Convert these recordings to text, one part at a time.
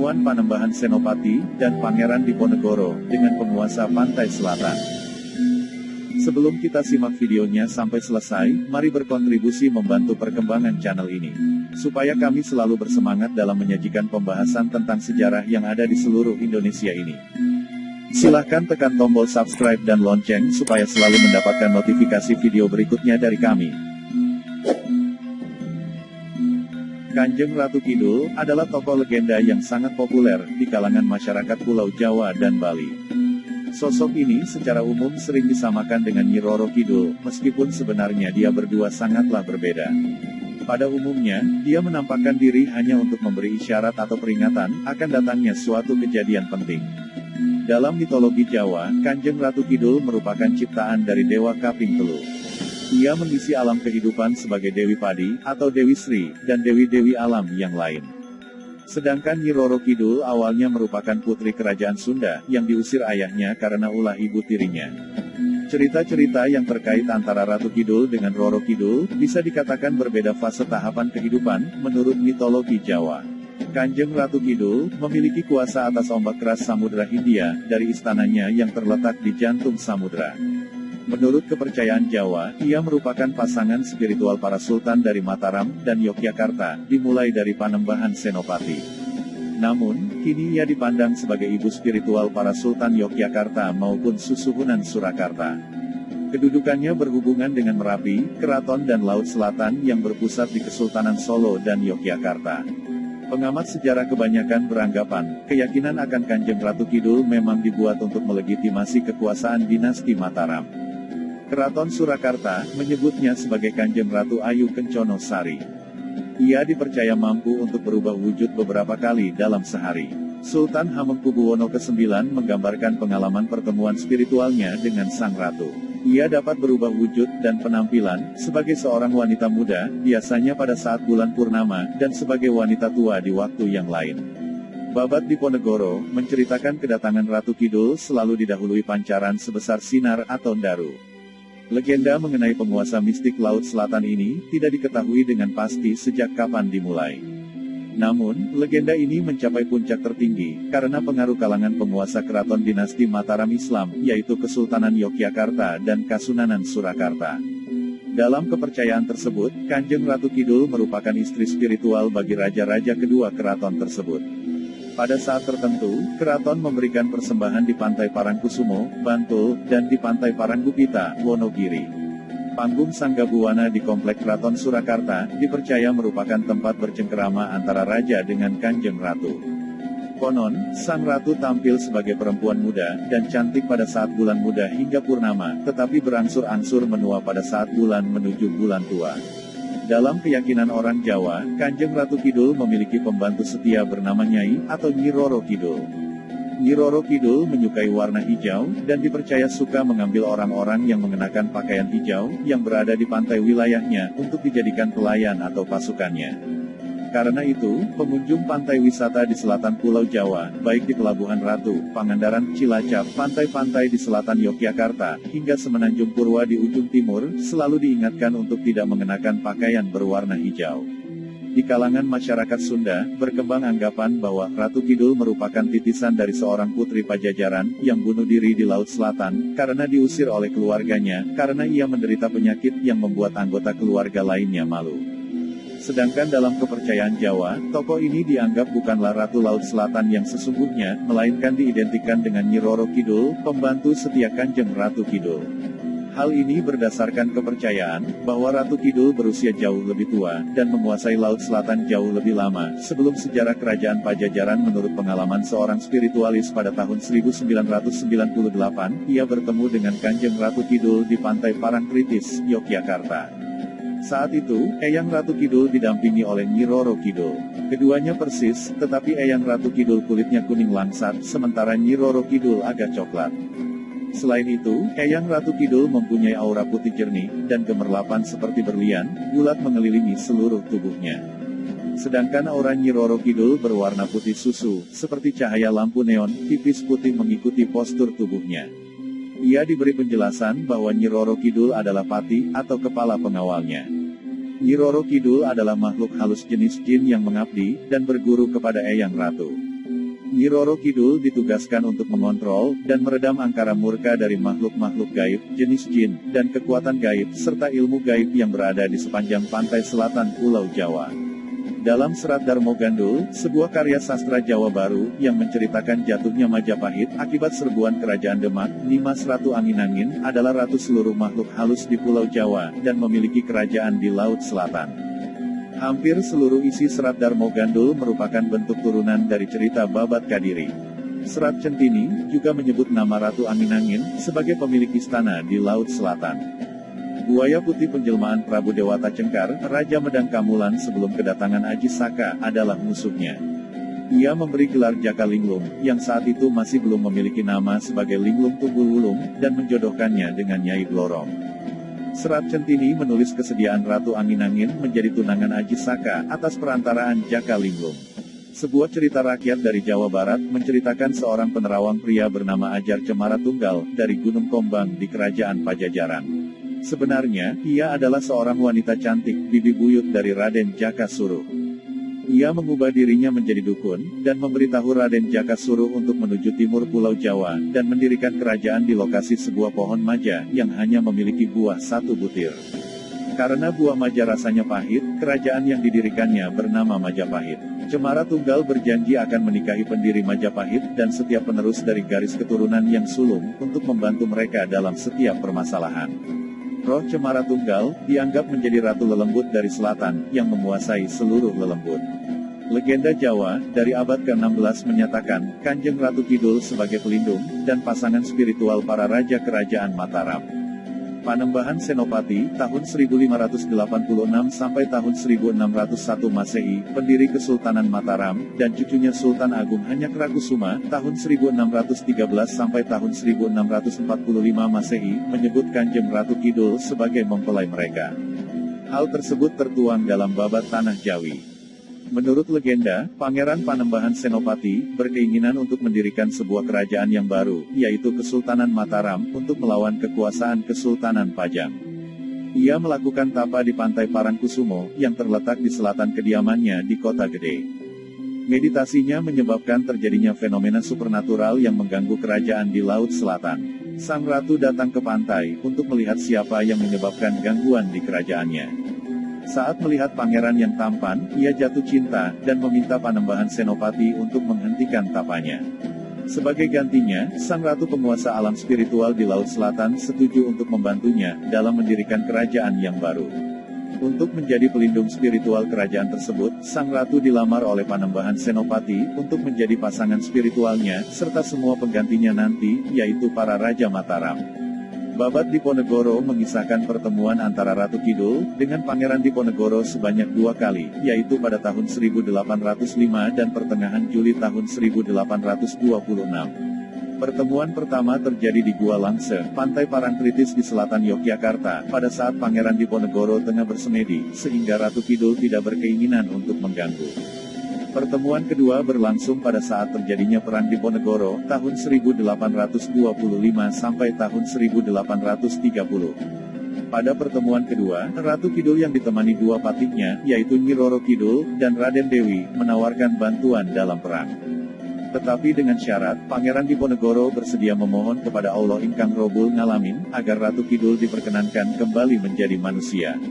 pertemuan Panembahan Senopati dan Pangeran Diponegoro dengan penguasa pantai selatan. Sebelum kita simak videonya sampai selesai, mari berkontribusi membantu perkembangan channel ini, supaya kami selalu bersemangat dalam menyajikan pembahasan tentang sejarah yang ada di seluruh Indonesia ini. Silahkan tekan tombol subscribe dan lonceng supaya selalu mendapatkan notifikasi video berikutnya dari kami. Kanjeng Ratu Kidul adalah tokoh legenda yang sangat populer di kalangan masyarakat Pulau Jawa dan Bali. Sosok ini secara umum sering disamakan dengan Nyi Roro Kidul, meskipun sebenarnya dia berdua sangatlah berbeda. Pada umumnya, dia menampakkan diri hanya untuk memberi isyarat atau peringatan akan datangnya suatu kejadian penting. Dalam mitologi Jawa, Kanjeng Ratu Kidul merupakan ciptaan dari Dewa Kaping Telu. Ia mengisi alam kehidupan sebagai Dewi Padi, atau Dewi Sri, dan dewi-dewi alam yang lain. Sedangkan Nyi Roro Kidul awalnya merupakan putri kerajaan Sunda, yang diusir ayahnya karena ulah ibu tirinya. Cerita-cerita yang terkait antara Ratu Kidul dengan Roro Kidul, bisa dikatakan berbeda fase tahapan kehidupan, menurut mitologi Jawa. Kanjeng Ratu Kidul memiliki kuasa atas ombak keras Samudra Hindia, dari istananya yang terletak di jantung samudra. Menurut kepercayaan Jawa, ia merupakan pasangan spiritual para sultan dari Mataram dan Yogyakarta, dimulai dari Panembahan Senopati. Namun, kini ia dipandang sebagai ibu spiritual para sultan Yogyakarta maupun Susuhunan Surakarta. Kedudukannya berhubungan dengan Merapi, Keraton dan Laut Selatan yang berpusat di Kesultanan Solo dan Yogyakarta. Pengamat sejarah kebanyakan beranggapan, keyakinan akan Kanjeng Ratu Kidul memang dibuat untuk melegitimasi kekuasaan dinasti Mataram. Keraton Surakarta menyebutnya sebagai Kanjeng Ratu Ayu Kencono Sari. Ia dipercaya mampu untuk berubah wujud beberapa kali dalam sehari. Sultan Hamengkubuwono ke-9 menggambarkan pengalaman pertemuan spiritualnya dengan sang ratu. Ia dapat berubah wujud dan penampilan sebagai seorang wanita muda, biasanya pada saat bulan purnama, dan sebagai wanita tua di waktu yang lain. Babat Diponegoro menceritakan kedatangan Ratu Kidul selalu didahului pancaran sebesar sinar atau daru. Legenda mengenai penguasa mistik Laut Selatan ini tidak diketahui dengan pasti sejak kapan dimulai. Namun, legenda ini mencapai puncak tertinggi karena pengaruh kalangan penguasa keraton dinasti Mataram Islam, yaitu Kesultanan Yogyakarta dan Kasunanan Surakarta. Dalam kepercayaan tersebut, Kanjeng Ratu Kidul merupakan istri spiritual bagi raja-raja kedua keraton tersebut. Pada saat tertentu, keraton memberikan persembahan di Pantai Parangkusumo, Bantul, dan di Pantai Paranggupita, Wonogiri. Panggung Sanggabuwana di Komplek Keraton Surakarta, dipercaya merupakan tempat bercengkerama antara raja dengan Kanjeng Ratu. Konon, sang ratu tampil sebagai perempuan muda, dan cantik pada saat bulan muda hingga purnama, tetapi berangsur-angsur menua pada saat bulan menuju bulan tua. Dalam keyakinan orang Jawa, Kanjeng Ratu Kidul memiliki pembantu setia bernama Nyai, atau Nyi Roro Kidul. Nyi Roro Kidul menyukai warna hijau, dan dipercaya suka mengambil orang-orang yang mengenakan pakaian hijau, yang berada di pantai wilayahnya, untuk dijadikan pelayan atau pasukannya. Karena itu, pengunjung pantai wisata di selatan Pulau Jawa, baik di Pelabuhan Ratu, Pangandaran, Cilacap, pantai-pantai di selatan Yogyakarta, hingga Semenanjung Purwa di ujung timur, selalu diingatkan untuk tidak mengenakan pakaian berwarna hijau. Di kalangan masyarakat Sunda, berkembang anggapan bahwa Ratu Kidul merupakan titisan dari seorang putri Pajajaran, yang bunuh diri di Laut Selatan, karena diusir oleh keluarganya, karena ia menderita penyakit yang membuat anggota keluarga lainnya malu. Sedangkan dalam kepercayaan Jawa, tokoh ini dianggap bukanlah Ratu Laut Selatan yang sesungguhnya, melainkan diidentikan dengan Nyi Roro Kidul, pembantu setia Kanjeng Ratu Kidul. Hal ini berdasarkan kepercayaan, bahwa Ratu Kidul berusia jauh lebih tua, dan menguasai Laut Selatan jauh lebih lama, sebelum sejarah kerajaan Pajajaran. Menurut pengalaman seorang spiritualis pada tahun 1998, ia bertemu dengan Kanjeng Ratu Kidul di Pantai Parangtritis, Yogyakarta. Saat itu, Eyang Ratu Kidul didampingi oleh Nyi Roro Kidul. Keduanya persis, tetapi Eyang Ratu Kidul kulitnya kuning langsat, sementara Nyi Roro Kidul agak coklat. Selain itu, Eyang Ratu Kidul mempunyai aura putih jernih, dan gemerlapan seperti berlian, bulat mengelilingi seluruh tubuhnya. Sedangkan aura Nyi Roro Kidul berwarna putih susu, seperti cahaya lampu neon, tipis putih mengikuti postur tubuhnya. Ia diberi penjelasan bahwa Nyi Roro Kidul adalah pati, atau kepala pengawalnya. Nyi Roro Kidul adalah makhluk halus jenis jin yang mengabdi, dan berguru kepada Eyang Ratu. Nyi Roro Kidul ditugaskan untuk mengontrol dan meredam angkara murka dari makhluk-makhluk gaib, jenis jin, dan kekuatan gaib, serta ilmu gaib yang berada di sepanjang pantai selatan Pulau Jawa. Dalam Serat Darmo Gandul, sebuah karya sastra Jawa baru, yang menceritakan jatuhnya Majapahit akibat serbuan kerajaan Demak, Nimas Ratu Angin-Angin, adalah ratu seluruh makhluk halus di Pulau Jawa, dan memiliki kerajaan di Laut Selatan. Hampir seluruh isi Serat Darmo Gandul merupakan bentuk turunan dari cerita Babat Kadiri. Serat Centini juga menyebut nama Ratu Angin-Angin sebagai pemilik istana di Laut Selatan. Buaya putih penjelmaan Prabu Dewata Cengkar, Raja Medang Kamulan sebelum kedatangan Aji Saka, adalah musuhnya. Ia memberi gelar Jaka Linglung, yang saat itu masih belum memiliki nama sebagai Linglung Tunggul Wulung, dan menjodohkannya dengan Nyai Blorong. Serat Centini menulis kesediaan Ratu Angin-Angin menjadi tunangan Aji Saka atas perantaraan Jaka Linglung. Sebuah cerita rakyat dari Jawa Barat menceritakan seorang penerawang pria bernama Ajar Cemara Tunggal dari Gunung Kombang di Kerajaan Pajajaran. Sebenarnya, ia adalah seorang wanita cantik, bibi buyut dari Raden Jaka Suruh. Ia mengubah dirinya menjadi dukun, dan memberitahu Raden Jaka Suruh untuk menuju timur Pulau Jawa, dan mendirikan kerajaan di lokasi sebuah pohon maja, yang hanya memiliki buah 1 butir. Karena buah maja rasanya pahit, kerajaan yang didirikannya bernama Majapahit. Cemara Tunggal berjanji akan menikahi pendiri Majapahit, dan setiap penerus dari garis keturunan yang sulung, untuk membantu mereka dalam setiap permasalahan. Roh Cemara Tunggal dianggap menjadi Ratu Lelembut dari selatan, yang menguasai seluruh Lelembut. Legenda Jawa, dari abad ke-16 menyatakan, Kanjeng Ratu Kidul sebagai pelindung, dan pasangan spiritual para raja kerajaan Mataram. Panembahan Senopati, tahun 1586 sampai tahun 1601 Masehi, pendiri Kesultanan Mataram, dan cucunya Sultan Agung Hanyakarakusuma, tahun 1613 sampai tahun 1645 Masehi, menyebut Kanjeng Ratu Kidul sebagai mempelai mereka. Hal tersebut tertuang dalam Babat Tanah Jawi. Menurut legenda, Pangeran Panembahan Senopati berkeinginan untuk mendirikan sebuah kerajaan yang baru, yaitu Kesultanan Mataram, untuk melawan kekuasaan Kesultanan Pajang. Ia melakukan tapa di pantai Parangkusumo, yang terletak di selatan kediamannya di Kota Gede. Meditasinya menyebabkan terjadinya fenomena supernatural yang mengganggu kerajaan di Laut Selatan. Sang Ratu datang ke pantai, untuk melihat siapa yang menyebabkan gangguan di kerajaannya. Saat melihat pangeran yang tampan, ia jatuh cinta, dan meminta Panembahan Senopati untuk menghentikan tapanya. Sebagai gantinya, sang ratu penguasa alam spiritual di Laut Selatan setuju untuk membantunya, dalam mendirikan kerajaan yang baru. Untuk menjadi pelindung spiritual kerajaan tersebut, sang ratu dilamar oleh Panembahan Senopati, untuk menjadi pasangan spiritualnya, serta semua penggantinya nanti, yaitu para Raja Mataram. Babat Diponegoro mengisahkan pertemuan antara Ratu Kidul dengan Pangeran Diponegoro sebanyak 2 kali, yaitu pada tahun 1805 dan pertengahan Juli tahun 1826. Pertemuan pertama terjadi di Gua Langse, Pantai Parangtritis di selatan Yogyakarta, pada saat Pangeran Diponegoro tengah bersemedi, sehingga Ratu Kidul tidak berkeinginan untuk mengganggu. Pertemuan kedua berlangsung pada saat terjadinya Perang Diponegoro, tahun 1825 sampai tahun 1830. Pada pertemuan kedua, Ratu Kidul yang ditemani 2 patiknya, yaitu Nyi Roro Kidul, dan Raden Dewi, menawarkan bantuan dalam perang. Tetapi dengan syarat, Pangeran Diponegoro bersedia memohon kepada Allah Ingkang Robul Ngalamin, agar Ratu Kidul diperkenankan kembali menjadi manusia.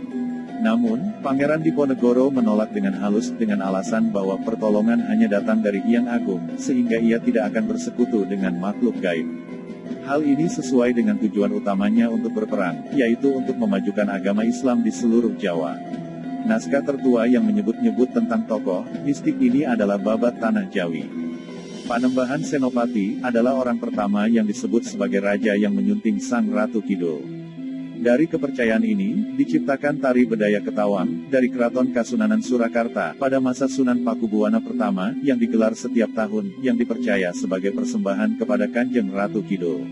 Namun, Pangeran Diponegoro menolak dengan halus dengan alasan bahwa pertolongan hanya datang dari Hyang Agung, sehingga ia tidak akan bersekutu dengan makhluk gaib. Hal ini sesuai dengan tujuan utamanya untuk berperang, yaitu untuk memajukan agama Islam di seluruh Jawa. Naskah tertua yang menyebut-nyebut tentang tokoh mistik ini adalah Babat Tanah Jawi. Panembahan Senopati adalah orang pertama yang disebut sebagai raja yang menyunting Sang Ratu Kidul. Dari kepercayaan ini, diciptakan tari Bedaya Ketawang, dari Keraton Kasunanan Surakarta, pada masa Sunan Pakubuwana pertama, yang digelar setiap tahun, yang dipercaya sebagai persembahan kepada Kanjeng Ratu Kidul.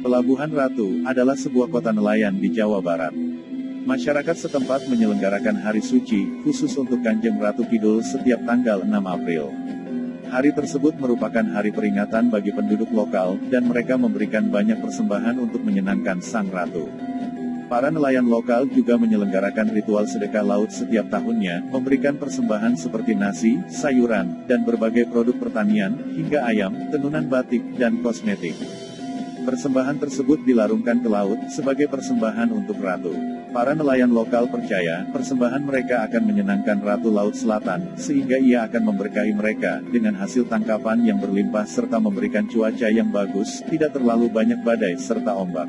Pelabuhan Ratu, adalah sebuah kota nelayan di Jawa Barat. Masyarakat setempat menyelenggarakan hari suci, khusus untuk Kanjeng Ratu Kidul setiap tanggal 6 April. Hari tersebut merupakan hari peringatan bagi penduduk lokal, dan mereka memberikan banyak persembahan untuk menyenangkan Sang Ratu. Para nelayan lokal juga menyelenggarakan ritual sedekah laut setiap tahunnya, memberikan persembahan seperti nasi, sayuran, dan berbagai produk pertanian, hingga ayam, tenunan batik, dan kosmetik. Persembahan tersebut dilarungkan ke laut, sebagai persembahan untuk Ratu. Para nelayan lokal percaya, persembahan mereka akan menyenangkan Ratu Laut Selatan, sehingga ia akan memberkahi mereka, dengan hasil tangkapan yang berlimpah serta memberikan cuaca yang bagus, tidak terlalu banyak badai serta ombak.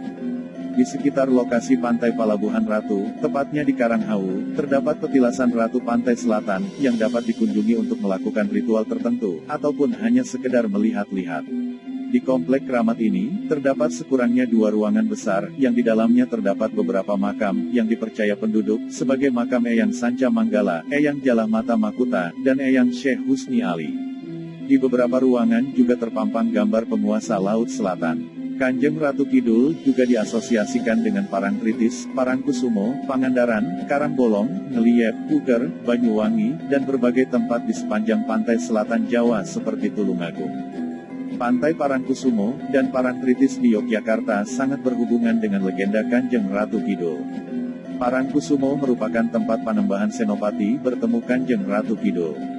Di sekitar lokasi pantai Palabuhan Ratu, tepatnya di Karanghau, terdapat petilasan Ratu Pantai Selatan, yang dapat dikunjungi untuk melakukan ritual tertentu, ataupun hanya sekedar melihat-lihat. Di komplek keramat ini, terdapat sekurangnya 2 ruangan besar, yang di dalamnya terdapat beberapa makam, yang dipercaya penduduk, sebagai makam Eyang Sanca Manggala, Eyang Jalamata Makuta, dan Eyang Syekh Husni Ali. Di beberapa ruangan juga terpampang gambar penguasa Laut Selatan. Kanjeng Ratu Kidul juga diasosiasikan dengan Parangtritis, Parangkusumo, Pangandaran, Karangbolong, Ngeliep, Puger, Banyuwangi, dan berbagai tempat di sepanjang pantai selatan Jawa seperti Tulungagung. Pantai Parangkusumo dan Parangtritis di Yogyakarta sangat berhubungan dengan legenda Kanjeng Ratu Kidul. Parangkusumo merupakan tempat Panembahan Senopati bertemu Kanjeng Ratu Kidul.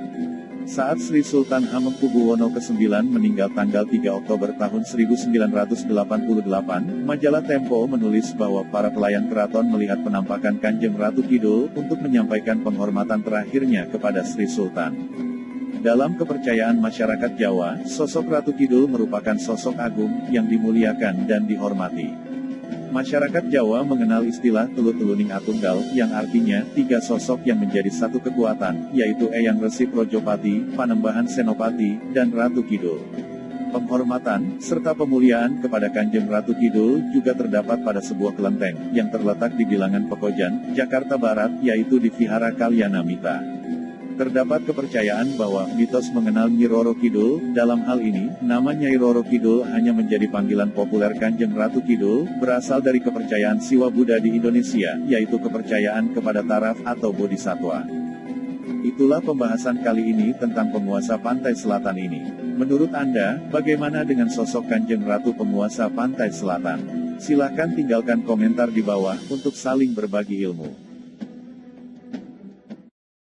Saat Sri Sultan Hamengkubuwono ke-9 meninggal tanggal 3 Oktober tahun 1988, majalah Tempo menulis bahwa para pelayan keraton melihat penampakan Kanjeng Ratu Kidul untuk menyampaikan penghormatan terakhirnya kepada Sri Sultan. Dalam kepercayaan masyarakat Jawa, sosok Ratu Kidul merupakan sosok agung yang dimuliakan dan dihormati. Masyarakat Jawa mengenal istilah Telu-Teluning Atunggal, yang artinya 3 sosok yang menjadi satu kekuatan, yaitu Eyang Resi Projopati, Panembahan Senopati, dan Ratu Kidul. Penghormatan, serta pemuliaan kepada Kanjeng Ratu Kidul juga terdapat pada sebuah kelenteng, yang terletak di Bilangan Pekojan, Jakarta Barat, yaitu di Vihara Kalyanamita. Terdapat kepercayaan bahwa mitos mengenal Nyi Roro Kidul. Dalam hal ini, nama Nyai Roro Kidul hanya menjadi panggilan populer Kanjeng Ratu Kidul, berasal dari kepercayaan Siwa Buddha di Indonesia, yaitu kepercayaan kepada taraf atau bodhisatwa. Itulah pembahasan kali ini tentang penguasa pantai selatan ini. Menurut Anda, bagaimana dengan sosok Kanjeng Ratu penguasa pantai selatan? Silahkan tinggalkan komentar di bawah untuk saling berbagi ilmu.